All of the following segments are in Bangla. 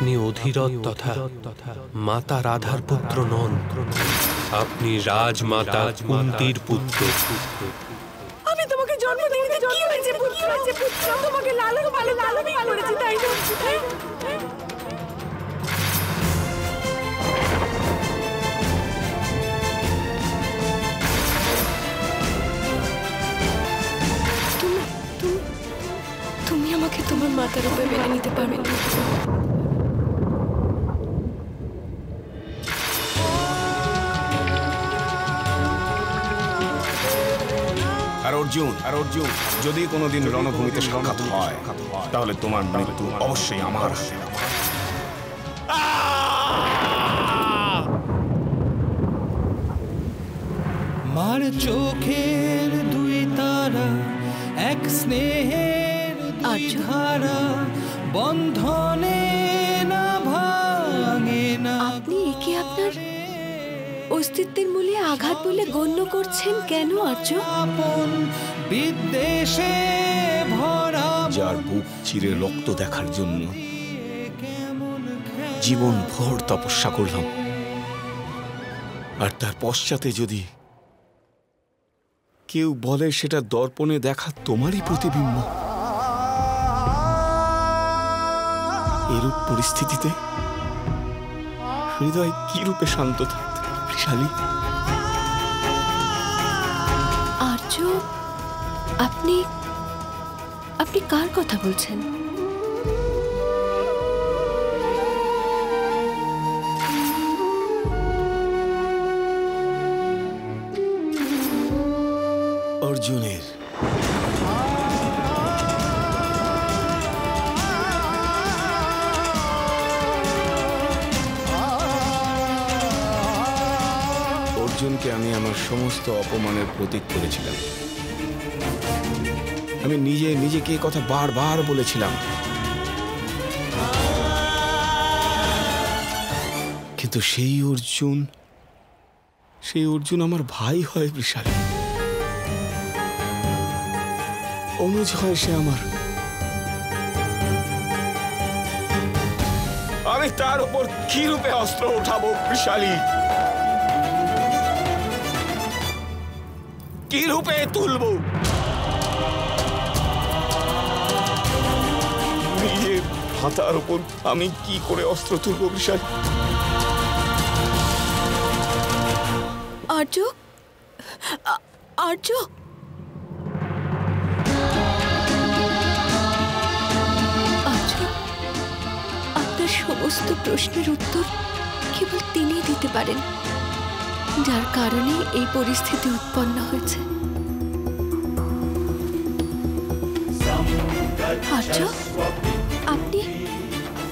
আপনি অধীরথ তথা মাতা রাধার পুত্র নন, আপনি রাজমাতা কুন্তির পুত্র। আমি তোমাকে জন্ম দিতে কি হয়েছে পুত্র? তোমাকে লালন পালন করেছি, তাই না? তুমি আমাকে তোমার মাতার রূপে মেনে নিতে পারবে না। আর অর্জুন, যদি কোনোদিন রণভূমিতে সাক্ষাৎ হয় তাহলে তোমার মৃত্যু অবশ্যই আমার হাতে। মার চোখের দুই তারা, এক স্নেহের দুই ধারা, বন্ধনে না ভাঙে না। আপনি একে আপনার অস্তিত্বের মূলে আঘাত বলে গণ্য করছেন কেন আর্য? বিদ্বেষে ভরা, যার বুক চিরে রক্ত দেখার জন্য জীবন ভর তপস্যা করলাম, আর তার পশ্চাতে যদি কেউ বলে সেটা দর্পণে দেখা তোমারই প্রতিবিম্ব, এরূপ পরিস্থিতিতে হৃদয় কি রূপে শান্ত থাকতে পারে শালী? আর্য, আপনি কার কথা বলছেন? অর্জুনের। অর্জুনকে আমি আমার সমস্ত অপমানের প্রতীক করেছিলাম। আমি নিজেকে কথা বারবার বলেছিলাম, কিন্তু সেই অর্জুন আমার ভাই হয় বৃষালী, অনুজ হয় সে আমার। আমি তার উপর কি রূপে অস্ত্র উঠাবো বৃষালী? কি রূপে তুলব? নিজের হাতার উপর আমি কি করে অস্ত্র তুলব বৃষালী? আর্য, আপনার সমস্ত প্রশ্নের উত্তর কেবল তিনিই দিতে পারেন, যার কারণে এই পরিস্থিতি উৎপন্ন হয়েছে। আর্য,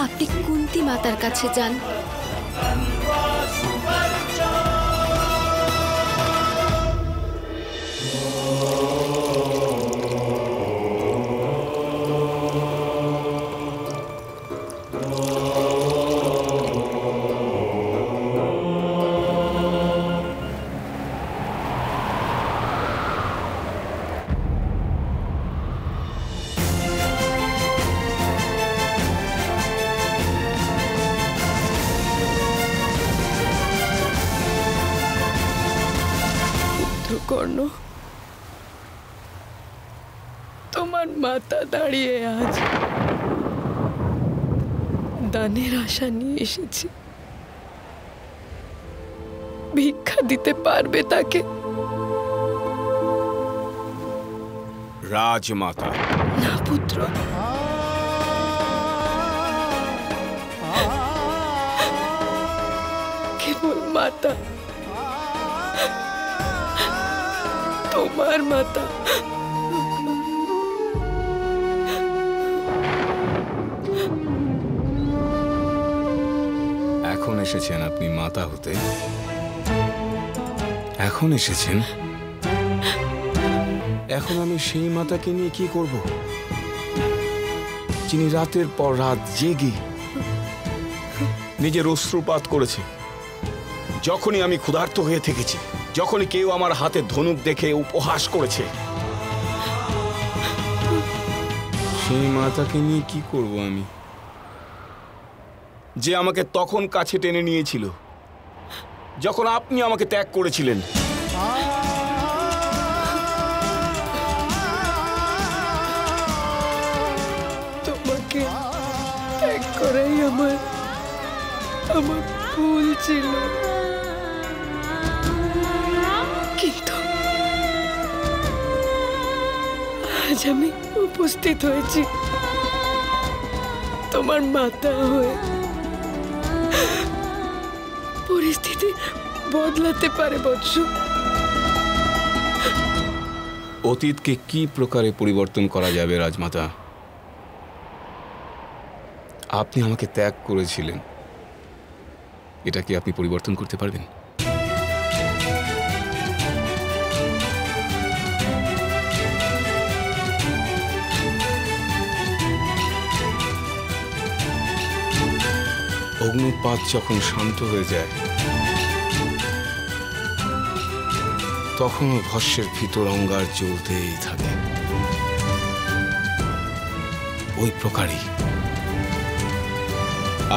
আপনি কুন্তী মাতার কাছে যান। কর্ণ, তোমার মাতা দাঁড়িয়ে আজ দানের আশা নিয়ে এসেছে। ভিক্ষা দিতে পারবে তাকে? রাজমাতা। না পুত্র, কেবল মাতা, তোমার মাতা। এখন এসেছেন আপনি মাতা হতে? এখন এসেছেন? এখন আমি সেই মাতাকে নিয়ে কি করব, যিনি রাতের পর রাত জেগে নিজের অশ্রুপাত করেছে যখনই আমি ক্ষুধার্ত হয়ে থেকেছি, যখনই কেউ আমার হাতে ধনুক দেখে উপহাস করেছে। সেই মাতাকে নিয়ে কি করব আমি? যে আমাকে তখন কাছে টেনে নিয়েছিল যখন আপনি আমাকে ত্যাগ করেছিলেন। তোমাকে ত্যাগ করাই আমার ভুল ছিল, কিন্তু আজ আমি উপস্থিত হয়েছি তোমার মাতা হয়ে। পরিস্থিতি বদলাতে পারে বৎস। অতীতকে কি প্রকারে পরিবর্তন করা যাবে রাজমাতা? আপনি আমাকে ত্যাগ করেছিলেন, এটা কি আপনি পরিবর্তন করতে পারবেন? অগ্নুৎপাত যখন শান্ত হয়ে যায় তখনও ভস্যের ভিতর অঙ্গার জ্বলতেই থাকে। ওই প্রকারই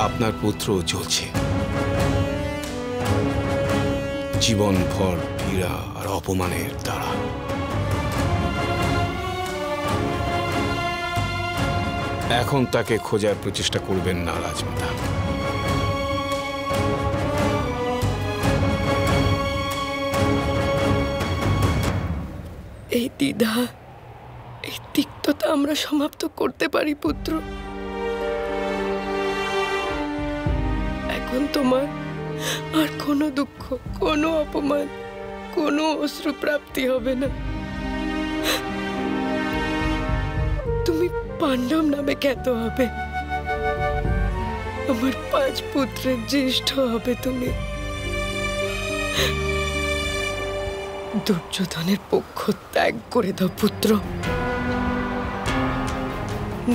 আপনার পুত্র জ্বলছে, জীবনভর পীড়া আর অপমানের দ্বারা। এখন তাকে খোঁজার প্রচেষ্টা করবেন না রাজমাতা। এই দ্বিধা, এই তিক্ততা আমরা সমাপ্ত করতে পারি পুত্র। এখন তোমার আর কোনো দুঃখ, কোনো অপমান, কোনো অশ্রু প্রাপ্তি হবে না। তুমি পাণ্ডব নামে খ্যাত হবে, আমার 5 পুত্রের জ্যেষ্ঠ হবে তুমি। দুর্যোধনের পক্ষ ত্যাগ করে দাও পুত্র,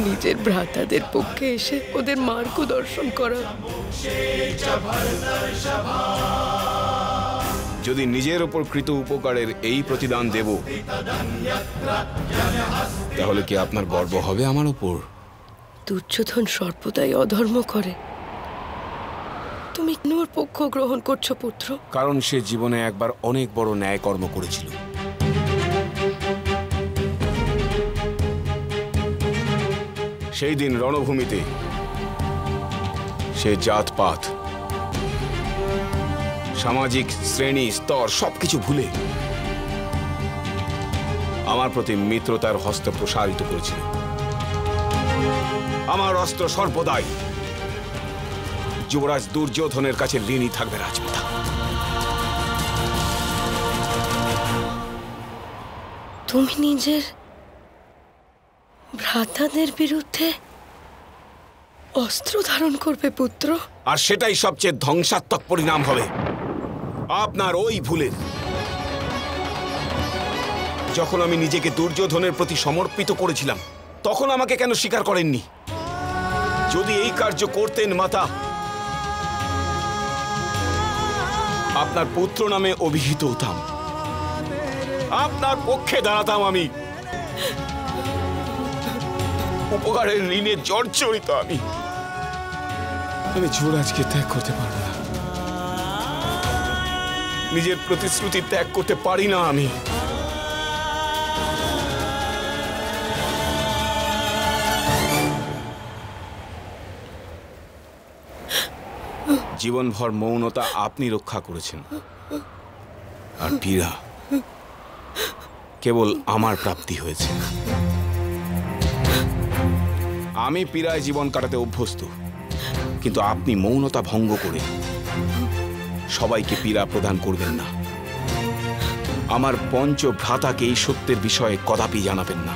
নিজের ভ্রাতাদের পক্ষে এসে ওদের মার্গ দর্শন করা। যদি নিজের ওপর কৃত উপকারের এই প্রতিদান দেব, তাহলে কি আপনার গর্ব হবে আমার ওপর? দুর্যোধন সর্বদাই অধর্ম করে, তুমি কেন ওর পক্ষ গ্রহণ করছো পুত্র? কারণ সে জীবনে একবার অনেক বড় ন্যায় কর্ম করেছিল। সেই দিন রণভূমিতে সে জাতপাত, সামাজিক শ্রেণী স্তর সবকিছু ভুলে আমার প্রতি মিত্রতার হস্ত প্রসারিত করেছিল। আমার অস্ত্র সর্বদাই যুবরাজ দুর্যোধনের কাছে ঋণী থাকবে রাজমাতা। তুমি নিজের ভ্রাতাদের বিরুদ্ধে অস্ত্র ধারণ করবে পুত্র? আর সেটাই সবচেয়ে ধ্বংসাত্মক পরিণাম হবে আপনার ওই ভুলের। যখন আমি নিজেকে দুর্যোধনের প্রতি সমর্পিত করেছিলাম, তখন আমাকে কেন স্বীকার করেননি? যদি এই কার্য করতেন মাতা, আপনার পুত্র নামে অভিহিত হতাম, আপনার পক্ষে দাঁড়াতাম আমি, উপকারের ঋণে জর্জরিত আমি যুবরাজকে ত্যাগ করতে পারবো না, নিজের প্রতিশ্রুতি ত্যাগ করতে পারি না আমি। জীবনভর মৌনতা আপনি রক্ষা করেছেন, আর পীড়া কেবল আমার প্রাপ্তি হয়েছে। আমি পীড়ায় জীবন কাটাতে অভ্যস্ত, কিন্তু আপনি মৌনতা ভঙ্গ করে সবাইকে পীড়া প্রদান করবেন না। আমার পঞ্চ ভ্রাতাকে এই সত্যের বিষয়ে কদাপি জানাবেন না।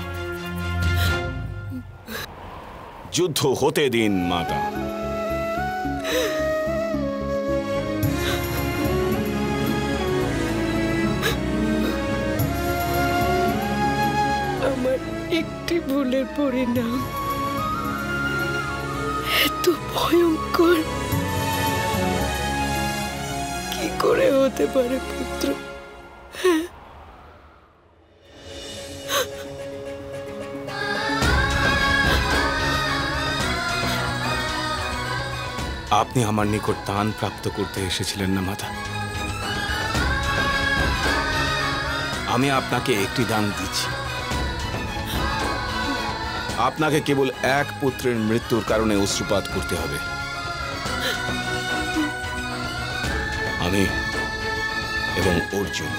যুদ্ধ হতে দিন মাতা। আমার একটি ভুলের পরিণাম এত ভয়ঙ্কর কি করে হতে পারে পুত্র? আপনি আমার নিকট দান প্রাপ্ত করতে এসেছিলেন না মাতা? আমি আপনাকে একটি দান দিচ্ছি। আপনাকে কেবল এক পুত্রের মৃত্যুর কারণে অশ্রুপাত করতে হবে। আমি এবং অর্জুন,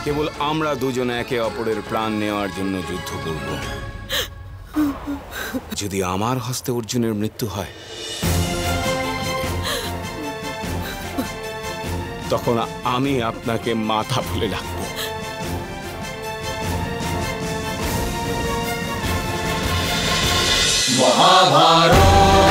কেবল আমরা দুজন একে অপরের প্রাণ নেওয়ার জন্য যুদ্ধ করব। যদি আমার হস্তে অর্জুনের মৃত্যু হয়, তখন আমি আপনাকে মাতা বলে ডাকবো। মহাভারত।